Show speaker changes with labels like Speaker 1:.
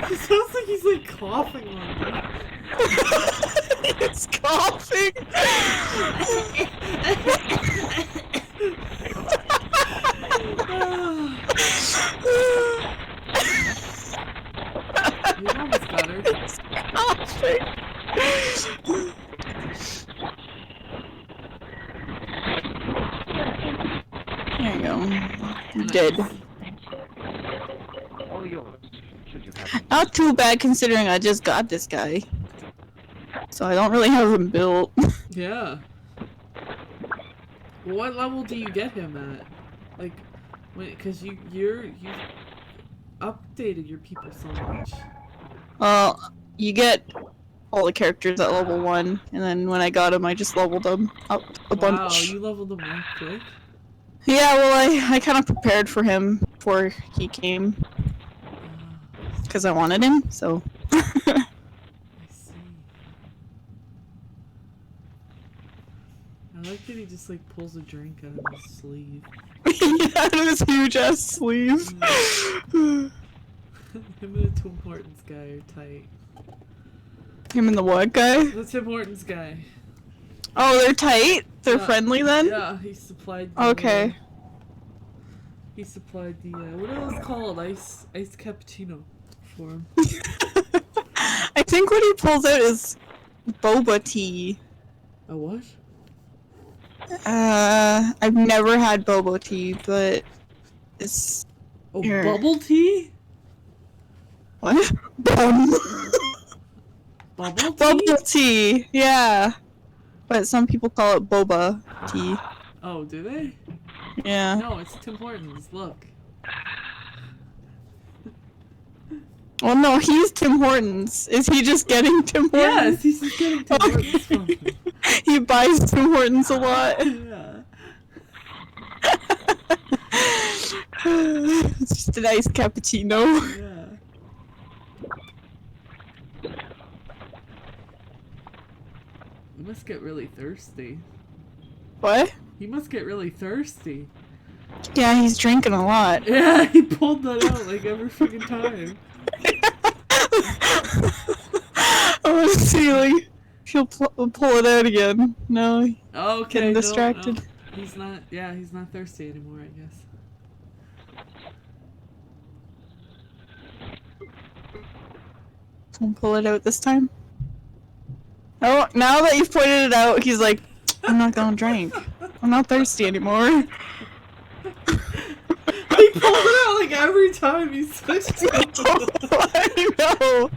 Speaker 1: It sounds like he's like coughing on me.
Speaker 2: He's coughing!
Speaker 1: You almost got her.
Speaker 2: He's coughing! There you go. You're dead. Not too bad considering I just got this guy. So I don't really have him built.
Speaker 1: Yeah. What level do you get him at? Like, because you updated your people so much.
Speaker 2: Well, you get all the characters at level 1, and then when I got him, I just leveled them up a bunch.
Speaker 1: Wow, you leveled them that quick?
Speaker 2: Yeah, well, I kind of prepared for him before he came. Because I wanted him, so.
Speaker 1: I see. I like that he just like pulls a drink out of his sleeve.
Speaker 2: Out of his huge ass sleeve.
Speaker 1: Him and the Tim Hortons guy are tight.
Speaker 2: Him and the what guy?
Speaker 1: The Tim Hortons guy.
Speaker 2: Oh, they're tight? They're friendly then?
Speaker 1: Yeah, he supplied the,
Speaker 2: okay.
Speaker 1: He supplied the, what are those called? Ice cappuccino for him.
Speaker 2: I think what he pulls out is boba tea.
Speaker 1: A what?
Speaker 2: I've never had boba tea, but it's...
Speaker 1: Oh,
Speaker 2: here.
Speaker 1: bubble tea?
Speaker 2: What? Bubble
Speaker 1: tea?
Speaker 2: Bubble tea, yeah. But some people call it boba tea.
Speaker 1: Oh, do they?
Speaker 2: Yeah.
Speaker 1: No, it's Tim Hortons, look.
Speaker 2: Well, no, he's Tim Hortons. Is he just getting Tim Hortons?
Speaker 1: Yes, he's just getting Tim Hortons from him.
Speaker 2: He buys Tim Hortons a lot.
Speaker 1: Yeah.
Speaker 2: It's just a nice cappuccino.
Speaker 1: Yeah. You must get really thirsty.
Speaker 2: What?
Speaker 1: He must get really thirsty.
Speaker 2: Yeah, he's drinking a lot.
Speaker 1: Yeah, he pulled that out like every freaking time.
Speaker 2: I want to see, like, he'll pull it out again. No,
Speaker 1: Okay,
Speaker 2: getting distracted.
Speaker 1: No. He's not, yeah, he's not thirsty anymore, I guess.
Speaker 2: Won't pull it out this time. Oh, now that you've pointed it out, he's like, I'm not gonna drink. I'm not thirsty anymore.
Speaker 1: He pulled it out like every time he switched it.
Speaker 2: I know.